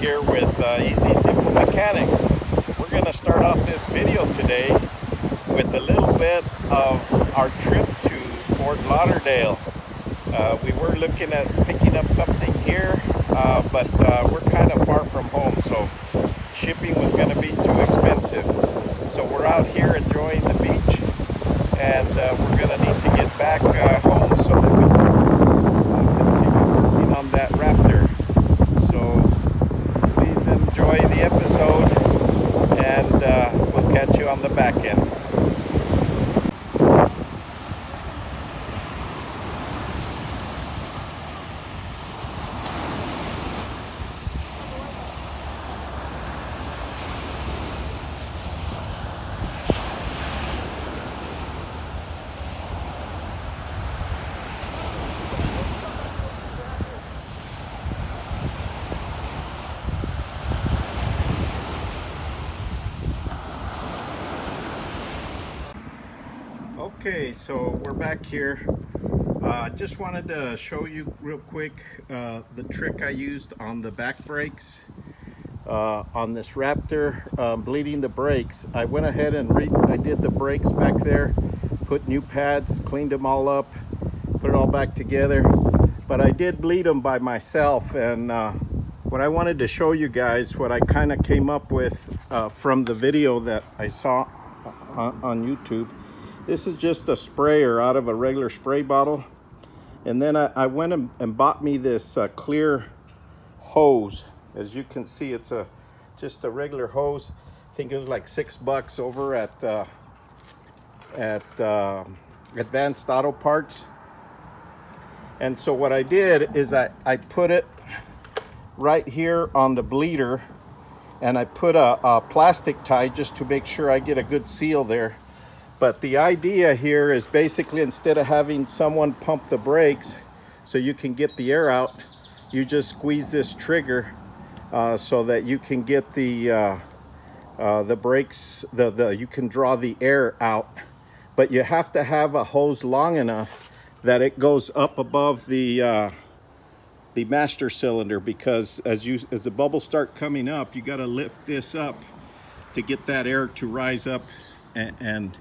here with Easy Simple Mechanic. We're going to start off this video today with a little bit of our trip to Fort Lauderdale. We were looking at picking up something here, but we're kind of far from home, so shipping was going to be too expensive. So we're out here enjoying the beach, and we're going to need to get back home so that we can continue working on that Raptor. So please enjoy the episode, and we'll catch you on the back end. Okay, so we're back here. Just wanted to show you real quick the trick I used on the back brakes on this Raptor, bleeding the brakes. I went ahead and I did the brakes back there, put new pads, cleaned them all up, put it all back together, but I did bleed them by myself. And what I wanted to show you guys, what I kind of came up with from the video that I saw on YouTube. This is just a sprayer out of a regular spray bottle. And then I went and bought me this clear hose. As you can see, it's just a regular hose. I think it was like $6 over at Advanced Auto Parts. And so what I did is I put it right here on the bleeder, and I put a plastic tie just to make sure I get a good seal there. But the idea here is basically, instead of having someone pump the brakes so you can get the air out, you just squeeze this trigger so that you can get the brakes, you can draw the air out. But you have to have a hose long enough that it goes up above the master cylinder, because as the bubbles start coming up, you got to lift this up to get that air to rise up and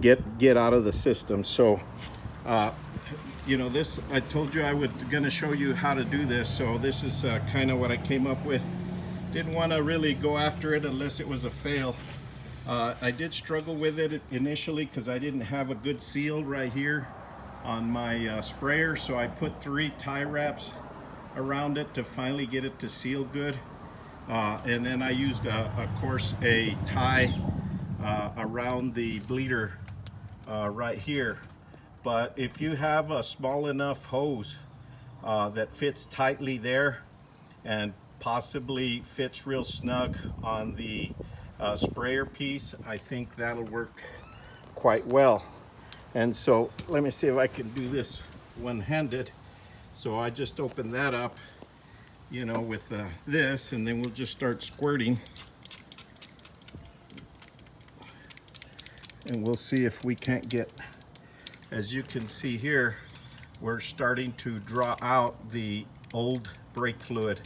get out of the system. So you know, this, I told you I was going to show you how to do this, so this is kind of what I came up with. Didn't want to really go after it unless it was a fail. I did struggle with it initially because I didn't have a good seal right here on my sprayer, so I put 3 tie wraps around it to finally get it to seal good. And then I used of course a tie around the bleeder right here. But if you have a small enough hose that fits tightly there and possibly fits real snug on the sprayer piece, I think that'll work quite well. And so let me see if I can do this one-handed. So I just open that up, you know, with this, and then we'll just start squirting. And we'll see if we can't get, as you can see here, we're starting to draw out the old brake fluid.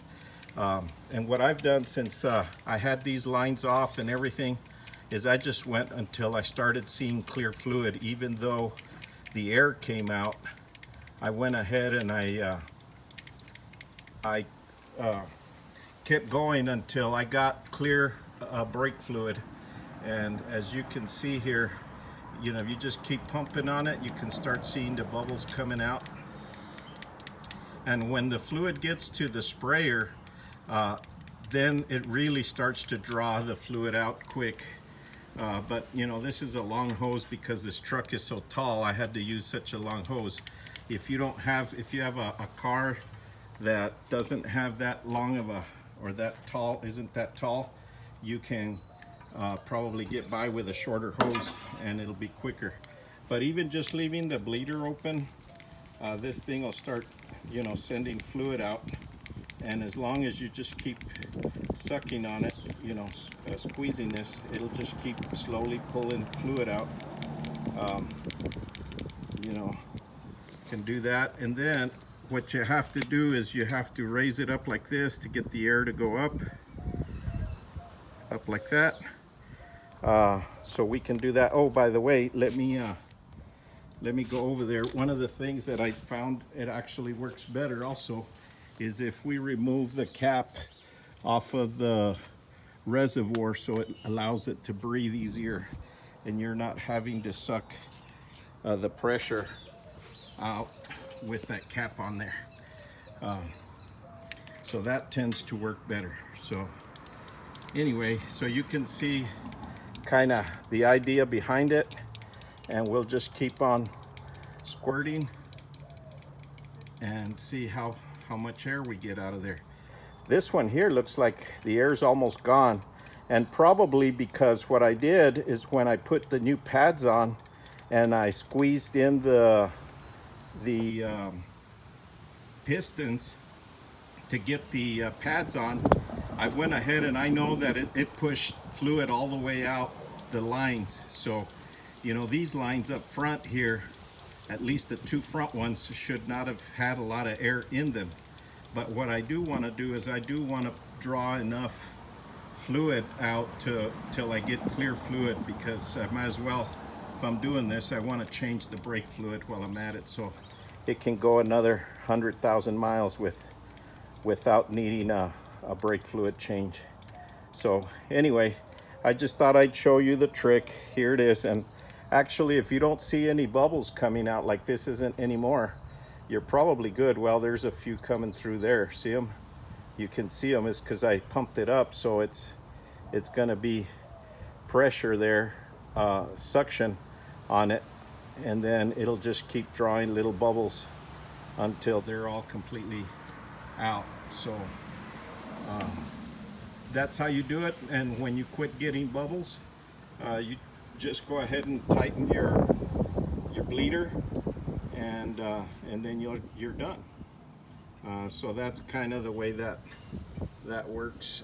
And what I've done since I had these lines off and everything is I just went until I started seeing clear fluid. Even though the air came out, I went ahead and I kept going until I got clear brake fluid. And as you can see here, you know, you just keep pumping on it, you can start seeing the bubbles coming out. And when the fluid gets to the sprayer, then it really starts to draw the fluid out quick. But you know, this is a long hose because this truck is so tall. I had to use such a long hose. If you have a car that doesn't have that long of or that tall, isn't that tall, you can probably get by with a shorter hose and it'll be quicker. But even just leaving the bleeder open, this thing will start, you know, sending fluid out. And as long as you just keep sucking on it, you know, squeezing this, it'll just keep slowly pulling fluid out. You know, can do that. And then what you have to do is you have to raise it up like this to get the air to go up like that. So we can do that. Oh, by the way, let me go over there. One of the things that I found it actually works better also is if we remove the cap off of the reservoir, so it allows it to breathe easier and you're not having to suck the pressure out with that cap on there. So that tends to work better. So anyway, so you can see kind of the idea behind it, and we'll just keep on squirting and see how much air we get out of there. This one here looks like the air's almost gone, and probably because what I did is when I put the new pads on and I squeezed in the pistons to get the pads on, I went ahead and I know that it pushed fluid all the way out the lines. So, you know, these lines up front here, at least the two front ones, should not have had a lot of air in them. But what I do want to do is I do want to draw enough fluid out till I get clear fluid, because I might as well, if I'm doing this, I want to change the brake fluid while I'm at it so it can go another 100,000 miles without needing a brake fluid change. So anyway, I just thought I'd show you the trick. Here it is. And actually, if you don't see any bubbles coming out, like this isn't anymore, you're probably good. Well, there's a few coming through there. See them? You can see them. It's because I pumped it up, so it's going to be pressure there, suction on it, and then it'll just keep drawing little bubbles until they're all completely out. So that's how you do it. And when you quit getting bubbles, you just go ahead and tighten your bleeder, and then you're done. So that's kind of the way that works.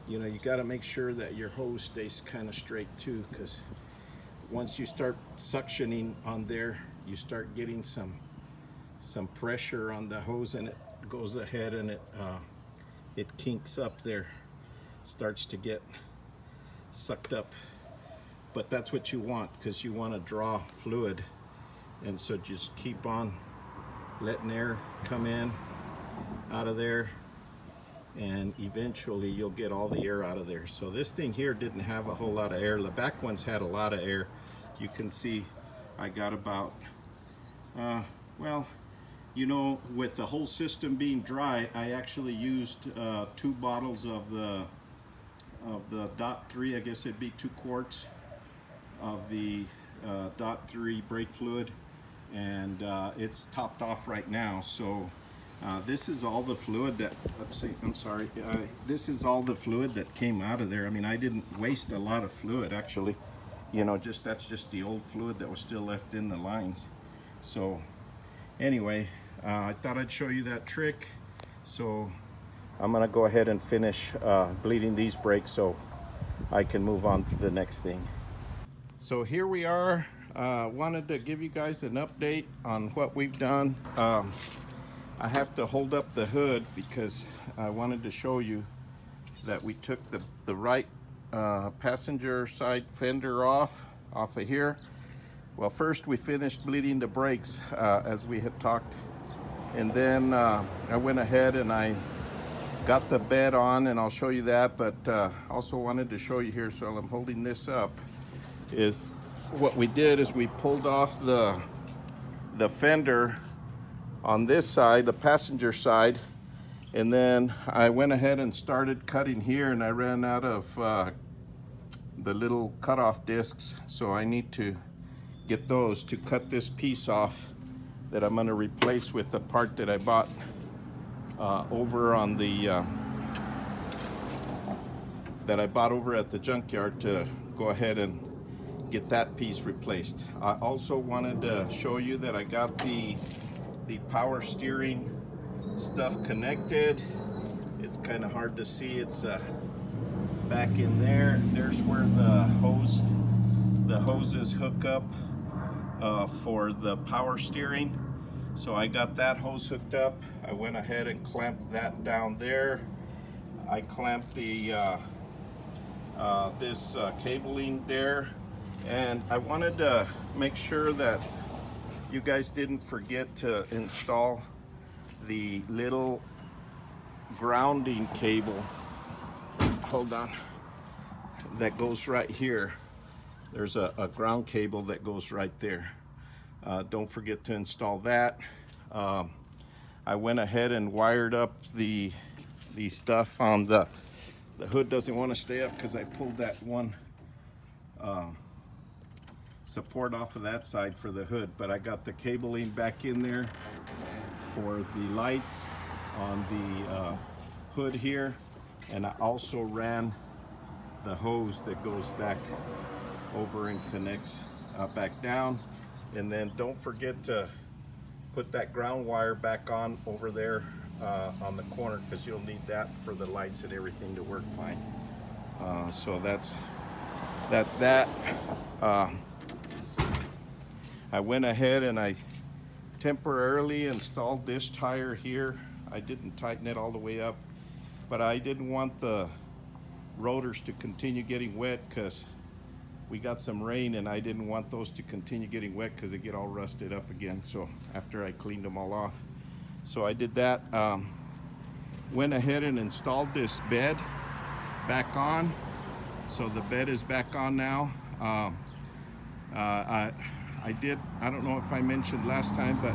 You know, you got to make sure that your hose stays kind of straight too, because once you start suctioning on there, you start getting some pressure on the hose, and it goes ahead and it kinks up there, starts to get sucked up. But that's what you want, because you want to draw fluid, and so just keep on letting air come in out of there, and eventually you'll get all the air out of there. So this thing here didn't have a whole lot of air. The back ones had a lot of air. You can see I got about well, you know, with the whole system being dry, I actually used 2 bottles of the .3, I guess it'd be 2 quarts of the .3 brake fluid, and it's topped off right now. So this is all the fluid that, this is all the fluid that came out of there. I mean, I didn't waste a lot of fluid actually, you know, that's just the old fluid that was still left in the lines. So anyway, I thought I'd show you that trick. So I'm gonna go ahead and finish bleeding these brakes so I can move on to the next thing. So here we are. Wanted to give you guys an update on what we've done. I have to hold up the hood because I wanted to show you that we took the right passenger side fender off of here. Well, first we finished bleeding the brakes as we had talked, and then I went ahead and I got the bed on, and I'll show you that. But also wanted to show you here, so I'm holding this up, is what we did is we pulled off the fender on this side, the passenger side, and then I went ahead and started cutting here, and I ran out of the little cutoff discs, so I need to get those to cut this piece off that I'm going to replace with the part that I bought over on the that I bought over at the junkyard, to go ahead and get that piece replaced. I also wanted to show you that I got the power steering stuff connected. It's kind of hard to see. It's back in there. There's where the hoses hook up for the power steering. So I got that hose hooked up. I went ahead and clamped that down there. I clamped the this cabling there, and I wanted to make sure that you guys didn't forget to install the little grounding cable. Hold on, that goes right here. There's a ground cable that goes right there. Don't forget to install that. I went ahead and wired up the stuff on the hood. Doesn't want to stay up because I pulled that one support off of that side for the hood, but I got the cabling back in there for the lights on the hood here, and I also ran the hose that goes back over and connects back down. And then don't forget to put that ground wire back on over there on the corner, because you'll need that for the lights and everything to work fine. So that's that. I went ahead and I temporarily installed this tire here. I didn't tighten it all the way up, but I didn't want the rotors to continue getting wet because we got some rain, and I didn't want those to continue getting wet because they get all rusted up again. So after I cleaned them all off, so I did that. Went ahead and installed this bed back on. So the bed is back on now. I don't know if I mentioned last time, but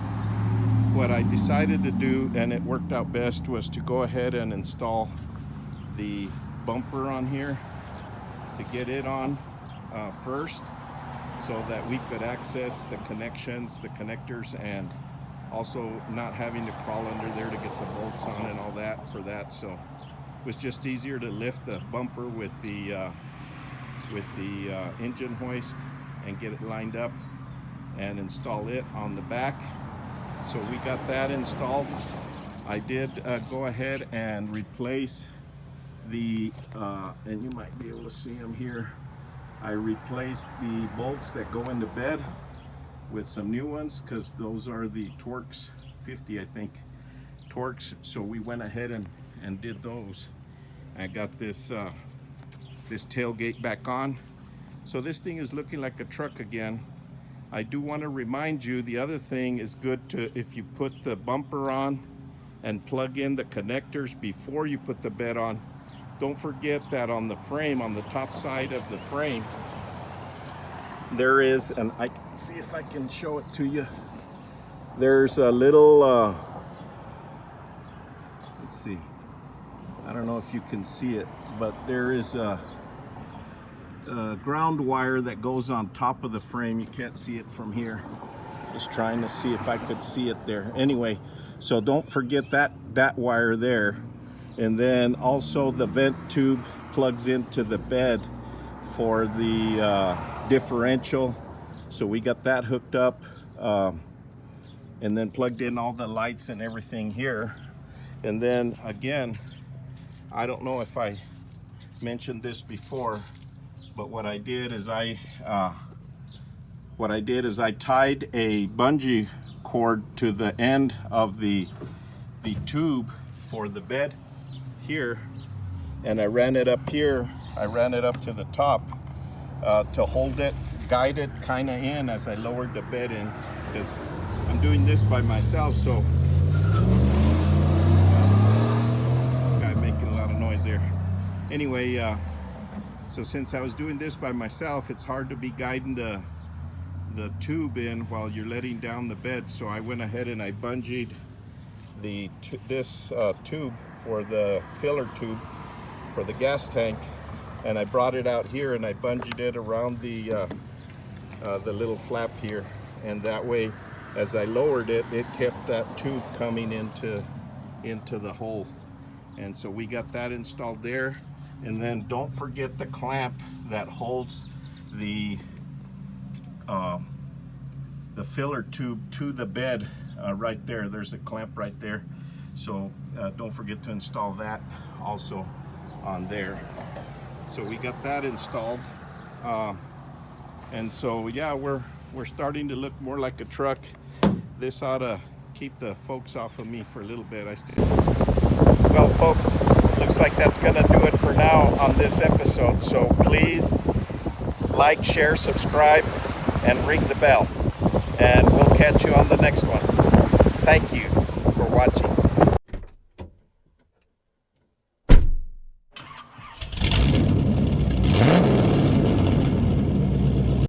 what I decided to do, and it worked out best, was to go ahead and install the bumper on here, to get it on first, so that we could access the connections, the connectors, and also not having to crawl under there to get the bolts on and all that for that. So it was just easier to lift the bumper with the engine hoist and get it lined up and install it on the back. So we got that installed. I did go ahead and replace the and you might be able to see them here. I replaced the bolts that go in the bed with some new ones, because those are the Torx 50, I think, Torx. So we went ahead and did those. I got this this tailgate back on. So this thing is looking like a truck again. I do want to remind you, the other thing is good to, if you put the bumper on and plug in the connectors before you put the bed on, don't forget that on the frame, on the top side of the frame, there is, and I can see if I can show it to you, there's a little, let's see, I don't know if you can see it, but there is a ground wire that goes on top of the frame. You can't see it from here. Just trying to see if I could see it there. Anyway, so don't forget that wire there. And then also the vent tube plugs into the bed for the differential. So we got that hooked up, and then plugged in all the lights and everything here. And then again, I don't know if I mentioned this before, but what I did is I tied a bungee cord to the end of the tube for the bed here, and I ran it up here. I ran it up to the top to hold it, guide it kind of in as I lowered the bed in, because I'm doing this by myself. So guy making a lot of noise there. Anyway, so since I was doing this by myself, it's hard to be guiding the tube in while you're letting down the bed. So I went ahead and I bungeed this tube for the filler tube for the gas tank, and I brought it out here and I bungeed it around the little flap here, and that way as I lowered it, it kept that tube coming into the hole. And so we got that installed there. And then don't forget the clamp that holds the filler tube to the bed right there. There's a clamp right there. So don't forget to install that also on there. So we got that installed. And so yeah, we're starting to look more like a truck. This ought to keep the folks off of me for a little bit. Well, folks, looks like that's going to do it for now on this episode. So please like, share, subscribe, and ring the bell. And we'll catch you on the next one. Thank you for watching.